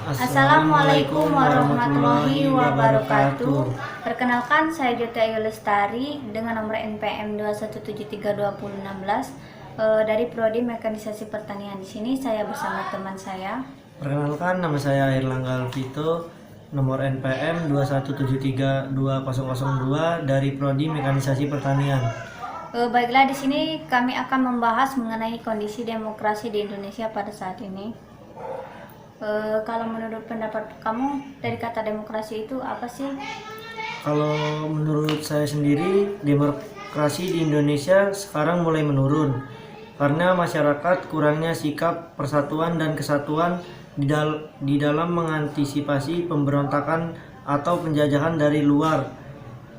Assalamualaikum warahmatullahi wabarakatuh. Perkenalkan, saya Jyoti Ayu Lestari dengan nomor NPM 2173216 dari Prodi Mekanisasi Pertanian. Di sini saya bersama teman saya. Perkenalkan, nama saya Airlangga Alvito, nomor NPM 217322002 dari Prodi Mekanisasi Pertanian. Baiklah, di sini kami akan membahas mengenai kondisi demokrasi di Indonesia pada saat ini. Kalau menurut pendapat kamu, dari kata demokrasi itu apa sih? Kalau menurut saya sendiri, demokrasi di Indonesia sekarang mulai menurun karena masyarakat kurangnya sikap persatuan dan kesatuan di dalam mengantisipasi pemberontakan atau penjajahan dari luar,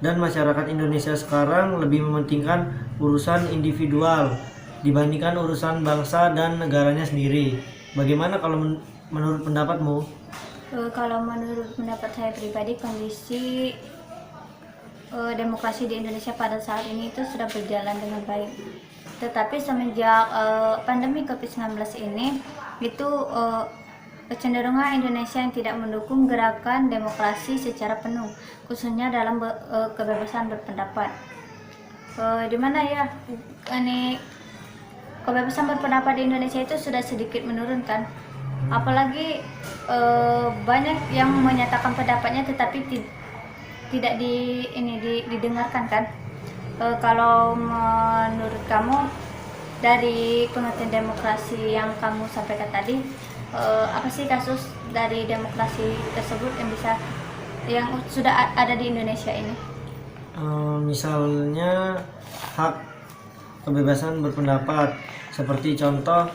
dan masyarakat Indonesia sekarang lebih mementingkan urusan individual dibandingkan urusan bangsa dan negaranya sendiri. Bagaimana kalau menurut pendapatmu? Kalau menurut pendapat saya pribadi, kondisi demokrasi di Indonesia pada saat ini itu sudah berjalan dengan baik. Tetapi semenjak pandemi COVID-19 ini, itu kecenderungan Indonesia yang tidak mendukung gerakan demokrasi secara penuh, khususnya dalam kebebasan berpendapat. Di mana ya, ini kebebasan berpendapat di Indonesia itu sudah sedikit menurun kan? Apalagi banyak yang menyatakan pendapatnya tetapi tidak didengarkan kan. Kalau menurut kamu, dari pengertian demokrasi yang kamu sampaikan tadi, apa sih kasus dari demokrasi tersebut yang sudah ada di Indonesia ini? Misalnya hak kebebasan berpendapat, seperti contoh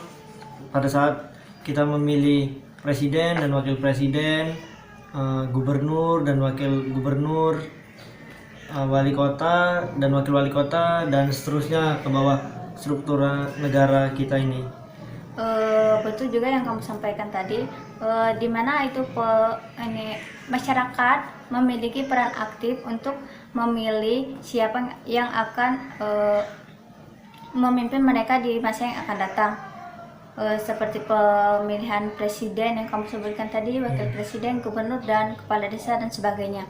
pada saat kita memilih presiden dan wakil presiden, gubernur dan wakil gubernur, wali kota dan wakil wali kota, dan seterusnya ke bawah struktur negara kita ini. Betul juga yang kamu sampaikan tadi, di mana itu masyarakat memiliki peran aktif untuk memilih siapa yang akan memimpin mereka di masa yang akan datang. Seperti pemilihan presiden yang kamu sebutkan tadi, wakil presiden, gubernur, dan kepala desa dan sebagainya.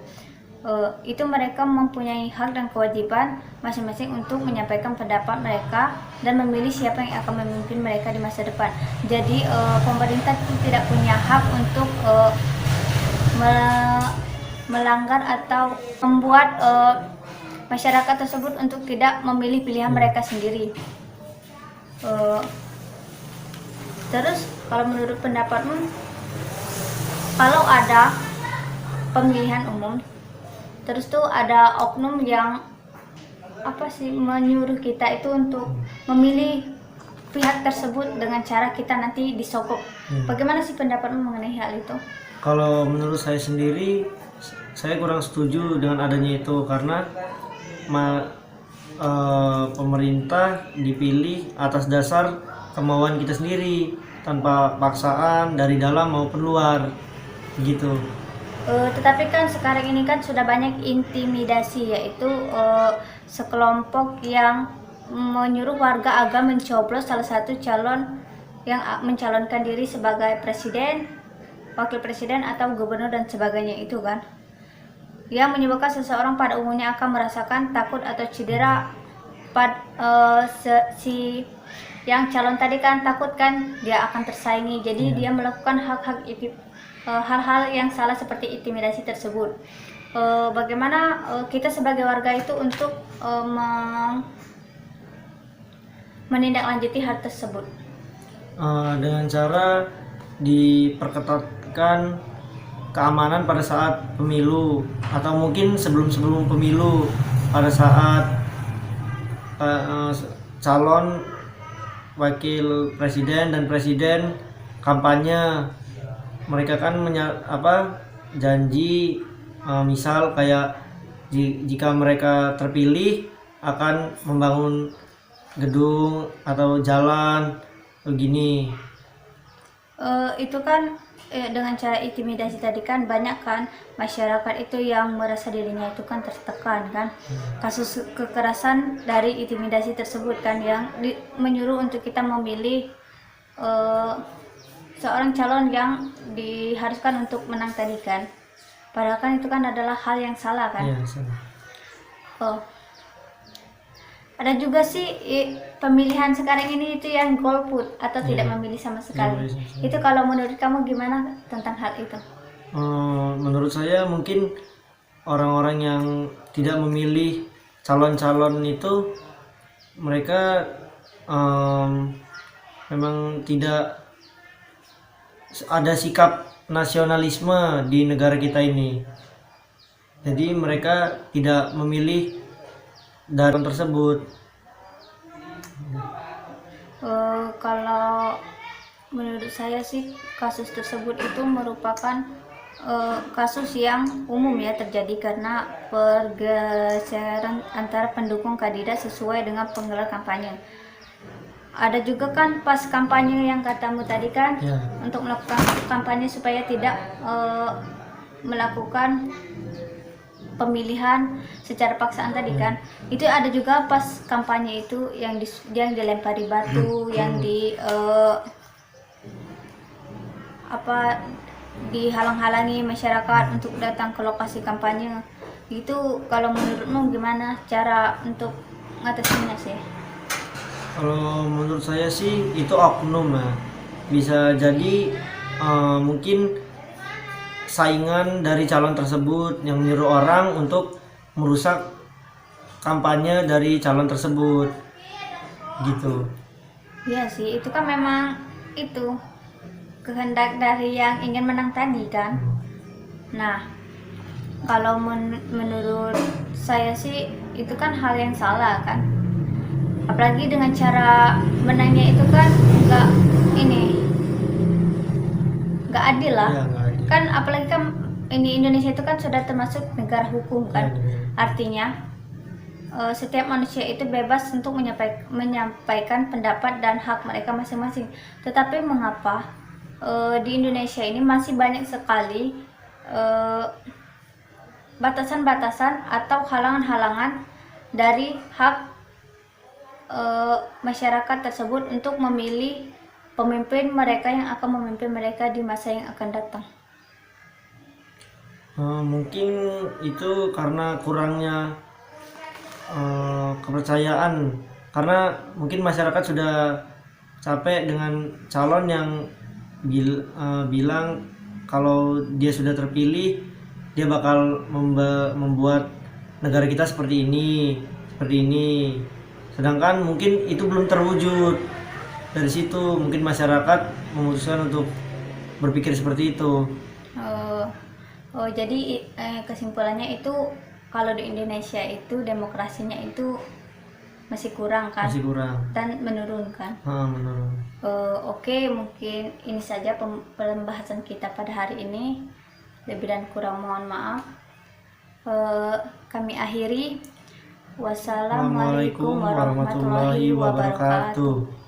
Itu mereka mempunyai hak dan kewajiban masing-masing untuk menyampaikan pendapat mereka dan memilih siapa yang akan memimpin mereka di masa depan. Jadi pemerintah tidak punya hak untuk melanggar atau membuat masyarakat tersebut untuk tidak memilih pilihan mereka sendiri. Terus kalau menurut pendapatmu, kalau ada pemilihan umum, terus tuh ada oknum yang menyuruh kita itu untuk memilih pihak tersebut dengan cara kita nanti disogok. Bagaimana sih pendapatmu mengenai hal itu? Kalau menurut saya sendiri, saya kurang setuju dengan adanya itu karena pemerintah dipilih atas dasar kemauan kita sendiri tanpa paksaan dari dalam maupun luar gitu. Tetapi kan sekarang ini kan sudah banyak intimidasi, yaitu sekelompok yang menyuruh warga agar mencoblos salah satu calon yang mencalonkan diri sebagai presiden, wakil presiden atau gubernur dan sebagainya itu kan, yang menyebabkan seseorang pada umumnya akan merasakan takut atau cedera si yang calon tadi kan takut kan dia akan tersaingi, jadi dia melakukan hal-hal yang salah seperti intimidasi tersebut. Bagaimana kita sebagai warga itu untuk menindaklanjuti hal tersebut? Dengan cara diperketatkan keamanan pada saat pemilu, atau mungkin sebelum pemilu, pada saat calon wakil presiden dan presiden kampanye, mereka kan janji, misal kayak jika mereka terpilih akan membangun gedung atau jalan begini. Itu kan dengan cara intimidasi tadi kan banyak kan masyarakat itu yang merasa dirinya itu kan tertekan kan. Kasus kekerasan dari intimidasi tersebut kan yang menyuruh untuk kita memilih seorang calon yang diharuskan untuk menang tadi kan. Padahal kan itu kan adalah hal yang salah kan. Iya, salah. Oh, ada juga sih pemilihan sekarang ini itu yang golput atau Iya. tidak memilih sama sekali. memilih sama sekali. Itu kalau menurut kamu gimana tentang hal itu? Menurut saya mungkin orang-orang yang tidak memilih calon-calon itu mereka memang tidak ada sikap nasionalisme di negara kita ini. Jadi mereka tidak memilih dari tersebut. Kalau menurut saya sih kasus tersebut itu merupakan kasus yang umum ya terjadi karena pergeseran antara pendukung kandidat sesuai dengan penggelar kampanye. Ada juga kan pas kampanye yang katamu tadi kan, Ya. untuk melakukan kampanye supaya tidak melakukan pemilihan secara paksaan tadi kan. Itu ada juga pas kampanye itu yang dilempari batu, yang dihalang-halangi masyarakat untuk datang ke lokasi kampanye. Itu kalau menurutmu gimana cara untuk ngatasinnya sih? Kalau menurut saya sih itu oknum ya. Bisa jadi mungkin saingan dari calon tersebut yang menyuruh orang untuk merusak kampanye dari calon tersebut. Gitu. Iya sih, itu kan memang itu kehendak dari yang ingin menang tadi kan. Nah, kalau menurut saya sih itu kan hal yang salah kan. Apalagi dengan cara menangnya itu kan nggak adil lah. Ya, nggak adil. Kan apalagi kan ini Indonesia itu kan sudah termasuk negara hukum kan. Ya. Artinya setiap manusia itu bebas untuk menyampaikan pendapat dan hak mereka masing-masing. Tetapi mengapa di Indonesia ini masih banyak sekali batasan-batasan atau halangan-halangan dari hak masyarakat tersebut untuk memilih pemimpin mereka yang akan memimpin mereka di masa yang akan datang? Mungkin itu karena kurangnya kepercayaan, karena mungkin masyarakat sudah capek dengan calon yang bilang kalau dia sudah terpilih dia bakal membuat negara kita seperti ini. Sedangkan mungkin itu belum terwujud. Dari situ mungkin masyarakat memutuskan untuk berpikir seperti itu. Jadi kesimpulannya itu kalau di Indonesia itu demokrasinya itu masih kurang kan? Masih kurang. Dan menurun kan? Menurun. Oke, mungkin ini saja pembahasan kita pada hari ini. Lebih dan kurang mohon maaf. Kami akhiri. Wassalamualaikum warahmatullahi wabarakatuh.